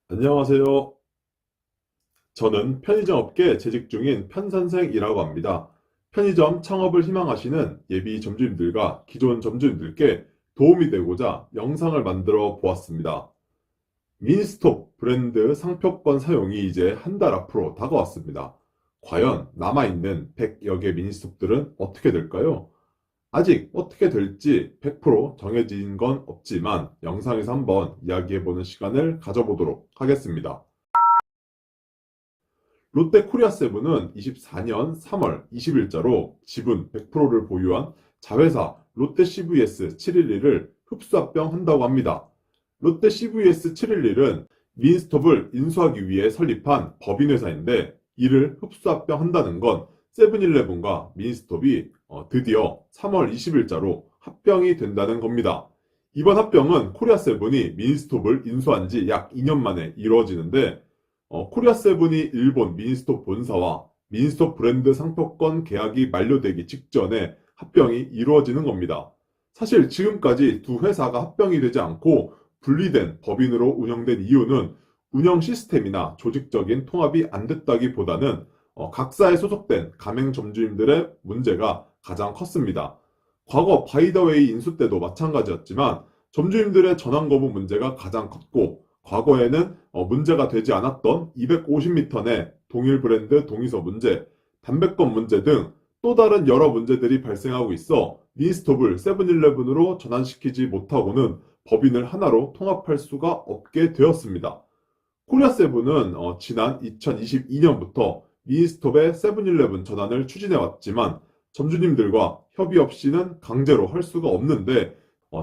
안녕하세요. 저는 편의점 업계에 재직 중인 편선생이라고 합니다. 편의점 창업을 희망하시는 예비 점주님들과 기존 점주님들께 도움이 되고자 영상을 만들어 보았습니다. 미니스톱 브랜드 상표권 사용이 이제 한 달 앞으로 다가왔습니다. 과연 남아있는 100여 개 미니스톱들은 어떻게 될까요? 아직 어떻게 될지 100% 정해진 건 없지만 영상에서 한번 이야기해보는 시간을 가져보도록 하겠습니다. 롯데코리아세븐은 24년 3월 20일자로 지분 100%를 보유한 자회사 롯데 CVS 711을 흡수합병한다고 합니다. 롯데 CVS 711은 민스톱을 인수하기 위해 설립한 법인회사인데 이를 흡수합병한다는 건 세븐일레븐과 민스톱이 드디어 3월 20일자로 합병이 된다는 겁니다. 이번 합병은 코리아세븐이 민스톱을 인수한 지 약 2년 만에 이루어지는데 코리아세븐이 일본 미니스톱 본사와 미니스톱 브랜드 상표권 계약이 만료되기 직전에 합병이 이루어지는 겁니다. 사실 지금까지 두 회사가 합병이 되지 않고 분리된 법인으로 운영된 이유는 운영 시스템이나 조직적인 통합이 안 됐다기보다는 각사에 소속된 가맹점주님들의 문제가 가장 컸습니다. 과거 바이더웨이 인수 때도 마찬가지였지만 점주님들의 전환 거부 문제가 가장 컸고 과거에는 문제가 되지 않았던 250m 내 동일 브랜드 동의서 문제, 담배권 문제 등 또 다른 여러 문제들이 발생하고 있어 미니스톱을 세븐일레븐으로 전환시키지 못하고는 법인을 하나로 통합할 수가 없게 되었습니다. 코리아세븐은 지난 2022년부터 미니스톱의 세븐일레븐 전환을 추진해 왔지만 점주님들과 협의 없이는 강제로 할 수가 없는데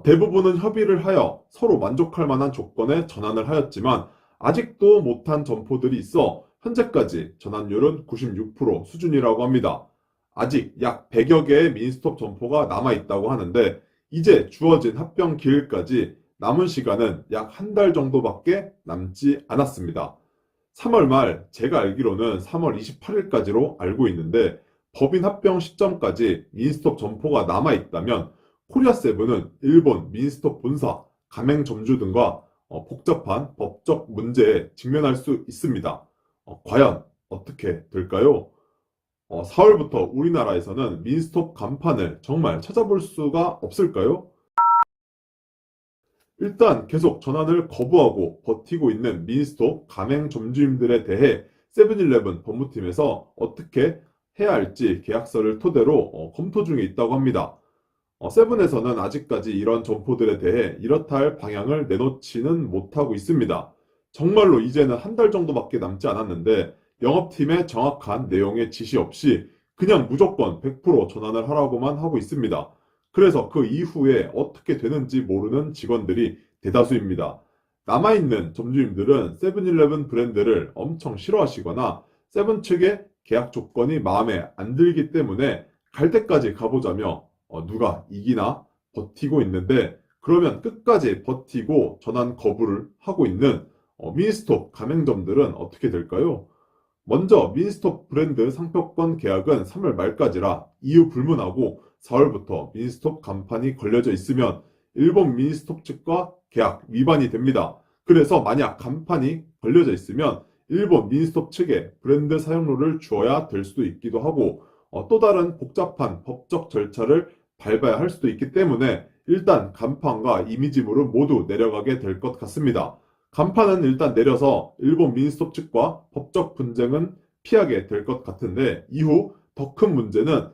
대부분은 협의를 하여 서로 만족할 만한 조건에 전환을 하였지만 아직도 못한 점포들이 있어 현재까지 전환율은 96% 수준이라고 합니다. 아직 약 100여 개의 미니스톱 점포가 남아있다고 하는데 이제 주어진 합병 기일까지 남은 시간은 약 한 달 정도밖에 남지 않았습니다. 3월 말 제가 알기로는 3월 28일까지로 알고 있는데 법인 합병 시점까지 미니스톱 점포가 남아있다면 코리아세븐은 일본 미니스톱 본사, 가맹점주 등과 복잡한 법적 문제에 직면할 수 있습니다. 과연 어떻게 될까요? 4월부터 우리나라에서는 미니스톱 간판을 정말 찾아볼 수가 없을까요? 일단 계속 전환을 거부하고 버티고 있는 미니스톱 가맹점주님들에 대해 세븐일레븐 법무팀에서 어떻게 해야 할지 계약서를 토대로 검토 중에 있다고 합니다. 세븐에서는 아직까지 이런 점포들에 대해 이렇다 할 방향을 내놓지는 못하고 있습니다. 정말로 이제는 한 달 정도밖에 남지 않았는데 영업팀의 정확한 내용의 지시 없이 그냥 무조건 100% 전환을 하라고만 하고 있습니다. 그래서 그 이후에 어떻게 되는지 모르는 직원들이 대다수입니다. 남아있는 점주님들은 세븐일레븐 브랜드를 엄청 싫어하시거나 세븐 측의 계약 조건이 마음에 안 들기 때문에 갈 때까지 가보자며 누가 이기나 버티고 있는데 그러면 끝까지 버티고 전환 거부를 하고 있는 미니스톱 가맹점들은 어떻게 될까요? 먼저 미니스톱 브랜드 상표권 계약은 3월 말까지라 이유 불문하고 4월부터 미니스톱 간판이 걸려져 있으면 일본 미니스톱 측과 계약 위반이 됩니다. 그래서 만약 간판이 걸려져 있으면 일본 미니스톱 측에 브랜드 사용료를 주어야 될 수도 있기도 하고 또 다른 복잡한 법적 절차를 밟아야 할 수도 있기 때문에 일단 간판과 이미지물은 모두 내려가게 될 것 같습니다. 간판은 일단 내려서 일본 민스톱 측과 법적 분쟁은 피하게 될 것 같은데 이후 더 큰 문제는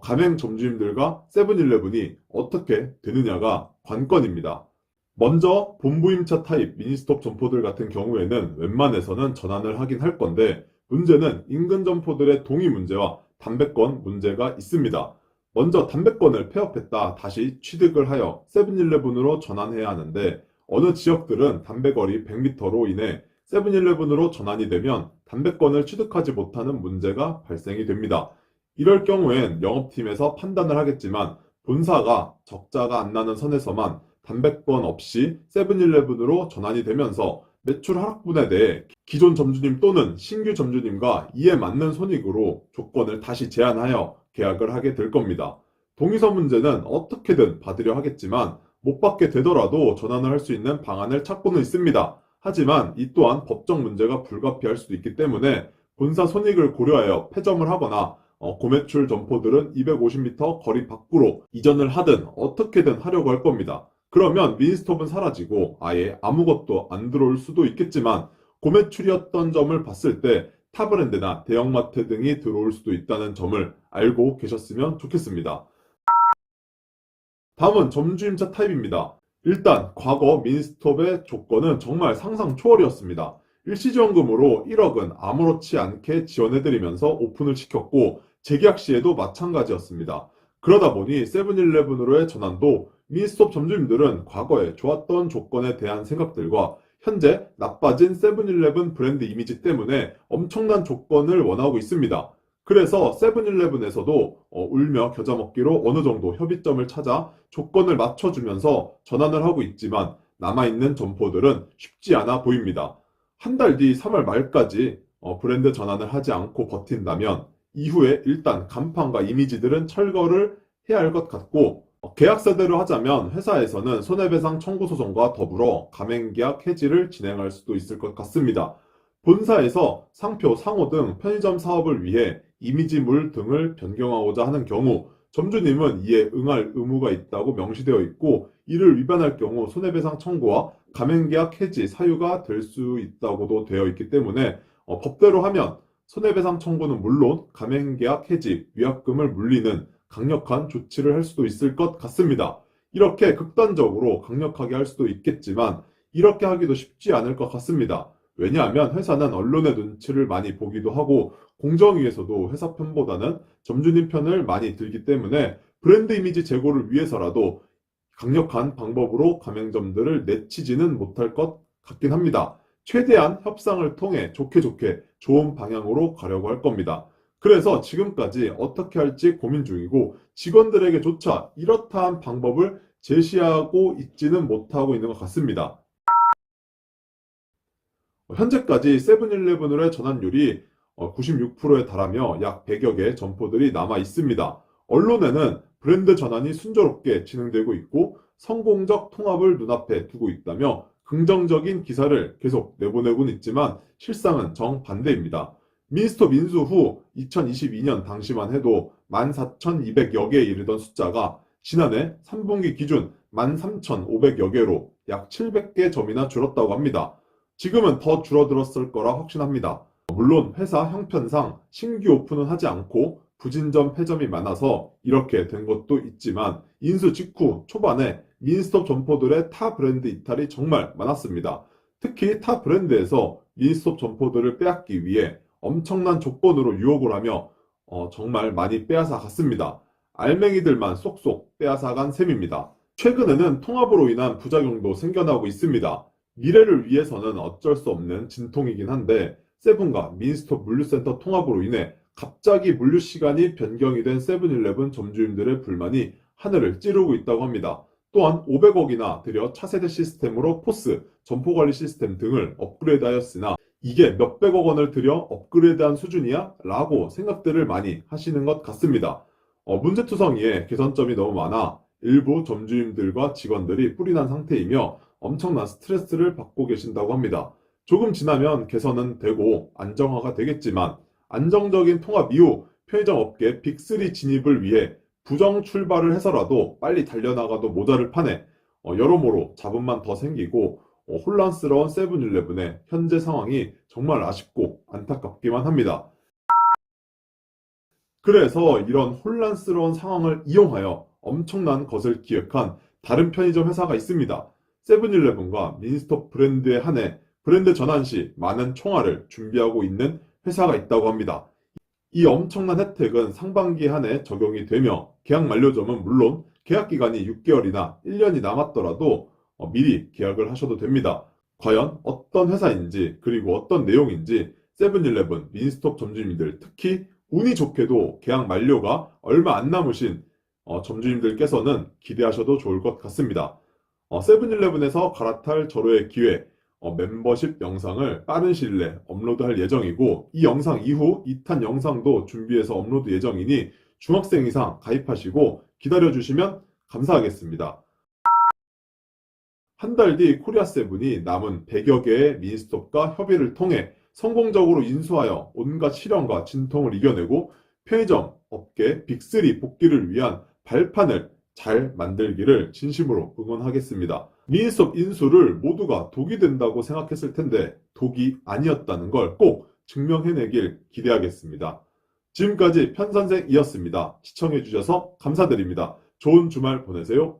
가맹 점주님들과 세븐일레븐이 어떻게 되느냐가 관건입니다. 먼저 본부임차 타입 미니스톱 점포들 같은 경우에는 웬만해서는 전환을 하긴 할 건데 문제는 인근 점포들의 동의 문제와 담배권 문제가 있습니다. 먼저 담배권을 폐업했다 다시 취득을 하여 세븐일레븐으로 전환해야 하는데 어느 지역들은 담배거리 100m로 인해 세븐일레븐으로 전환이 되면 담배권을 취득하지 못하는 문제가 발생이 됩니다. 이럴 경우엔 영업팀에서 판단을 하겠지만 본사가 적자가 안 나는 선에서만 담배권 없이 세븐일레븐으로 전환이 되면서 매출 하락분에 대해 기존 점주님 또는 신규 점주님과 이에 맞는 손익으로 조건을 다시 제한하여 계약을 하게 될 겁니다. 동의서 문제는 어떻게든 받으려 하겠지만 못 받게 되더라도 전환을 할 수 있는 방안을 찾고는 있습니다. 하지만 이 또한 법적 문제가 불가피할 수도 있기 때문에 본사 손익을 고려하여 폐점을 하거나 고매출 점포들은 250m 거리 밖으로 이전을 하든 어떻게든 하려고 할 겁니다. 그러면 미니스톱은 사라지고 아예 아무것도 안 들어올 수도 있겠지만 고매출이었던 점을 봤을 때 타 브랜드나 대형마트 등이 들어올 수도 있다는 점을 알고 계셨으면 좋겠습니다. 다음은 점주임차 타입입니다. 일단 과거 미니스톱의 조건은 정말 상상 초월이었습니다. 일시지원금으로 1억은 아무렇지 않게 지원해드리면서 오픈을 시켰고 재계약 시에도 마찬가지였습니다. 그러다 보니 세븐일레븐으로의 전환도 미니스톱 점주님들은 과거에 좋았던 조건에 대한 생각들과 현재 나빠진 세븐일레븐 브랜드 이미지 때문에 엄청난 조건을 원하고 있습니다. 그래서 세븐일레븐에서도 울며 겨자 먹기로 어느 정도 협의점을 찾아 조건을 맞춰주면서 전환을 하고 있지만 남아있는 점포들은 쉽지 않아 보입니다. 한 달 뒤 3월 말까지 브랜드 전환을 하지 않고 버틴다면 이후에 일단 간판과 이미지들은 철거를 해야 할 것 같고 계약서대로 하자면 회사에서는 손해배상 청구 소송과 더불어 가맹계약 해지를 진행할 수도 있을 것 같습니다. 본사에서 상표, 상호 등 편의점 사업을 위해 이미지물 등을 변경하고자 하는 경우 점주님은 이에 응할 의무가 있다고 명시되어 있고 이를 위반할 경우 손해배상 청구와 가맹계약 해지 사유가 될 수 있다고도 되어 있기 때문에 법대로 하면 손해배상 청구는 물론 가맹계약 해지, 위약금을 물리는 강력한 조치를 할 수도 있을 것 같습니다. 이렇게 극단적으로 강력하게 할 수도 있겠지만 이렇게 하기도 쉽지 않을 것 같습니다. 왜냐하면 회사는 언론의 눈치를 많이 보기도 하고 공정위에서도 회사 편보다는 점주님 편을 많이 들기 때문에 브랜드 이미지 제고를 위해서라도 강력한 방법으로 가맹점들을 내치지는 못할 것 같긴 합니다. 최대한 협상을 통해 좋게 좋은 방향으로 가려고 할 겁니다. 그래서 지금까지 어떻게 할지 고민 중이고 직원들에게조차 이렇다한 방법을 제시하고 있지는 못하고 있는 것 같습니다. 현재까지 세븐일레븐으로의 전환율이 96%에 달하며 약 100여 개의 점포들이 남아 있습니다. 언론에는 브랜드 전환이 순조롭게 진행되고 있고 성공적 통합을 눈앞에 두고 있다며 긍정적인 기사를 계속 내보내고는 있지만 실상은 정반대입니다. 미니스톱 인수 후 2022년 당시만 해도 14,200여 개에 이르던 숫자가 지난해 3분기 기준 13,500여 개로 약 700개 점이나 줄었다고 합니다. 지금은 더 줄어들었을 거라 확신합니다. 물론 회사 형편상 신규 오픈은 하지 않고 부진점 폐점이 많아서 이렇게 된 것도 있지만 인수 직후 초반에 미니스톱 점포들의 타 브랜드 이탈이 정말 많았습니다. 특히 타 브랜드에서 미니스톱 점포들을 빼앗기 위해 엄청난 조건으로 유혹을 하며 정말 많이 빼앗아 갔습니다. 알맹이들만 쏙쏙 빼앗아간 셈입니다. 최근에는 통합으로 인한 부작용도 생겨나고 있습니다. 미래를 위해서는 어쩔 수 없는 진통이긴 한데 세븐과 미니스톱 물류센터 통합으로 인해 갑자기 물류 시간이 변경이 된 세븐일레븐 점주님들의 불만이 하늘을 찌르고 있다고 합니다. 또한 500억이나 들여 차세대 시스템으로 포스, 점포관리 시스템 등을 업그레이드하였으나 이게 몇백억 원을 들여 업그레이드한 수준이야? 라고 생각들을 많이 하시는 것 같습니다. 문제투성이에 개선점이 너무 많아 일부 점주님들과 직원들이 뿔이 난 상태이며 엄청난 스트레스를 받고 계신다고 합니다. 조금 지나면 개선은 되고 안정화가 되겠지만 안정적인 통합 이후 편의점 업계 빅3 진입을 위해 부정 출발을 해서라도 빨리 달려나가도 모자를 판에 여러모로 잡음만 더 생기고 혼란스러운 세븐일레븐의 현재 상황이 정말 아쉽고 안타깝기만 합니다. 그래서 이런 혼란스러운 상황을 이용하여 엄청난 것을 기획한 다른 편의점 회사가 있습니다. 세븐일레븐과 미니스톱 브랜드에 한해 브랜드 전환 시 많은 총알을 준비하고 있는 회사가 있다고 합니다. 이 엄청난 혜택은 상반기에 한해 적용이 되며 계약 만료점은 물론 계약 기간이 6개월이나 1년이 남았더라도 미리 계약을 하셔도 됩니다. 과연 어떤 회사인지 그리고 어떤 내용인지 세븐일레븐, 미니스톱 점주님들 특히 운이 좋게도 계약 만료가 얼마 안 남으신 점주님들께서는 기대하셔도 좋을 것 같습니다. 세븐일레븐에서 갈아탈 절호의 기회 멤버십 영상을 빠른 시일 내에 업로드할 예정이고 이 영상 이후 2탄 영상도 준비해서 업로드 예정이니 중학생 이상 가입하시고 기다려주시면 감사하겠습니다. 한 달 뒤 코리아세븐이 남은 100여 개의 민스톱과 협의를 통해 성공적으로 인수하여 온갖 시련과 진통을 이겨내고 편의점 업계 빅3 복귀를 위한 발판을 잘 만들기를 진심으로 응원하겠습니다. 민스톱 인수를 모두가 독이 된다고 생각했을 텐데 독이 아니었다는 걸 꼭 증명해내길 기대하겠습니다. 지금까지 편선생이었습니다. 시청해주셔서 감사드립니다. 좋은 주말 보내세요.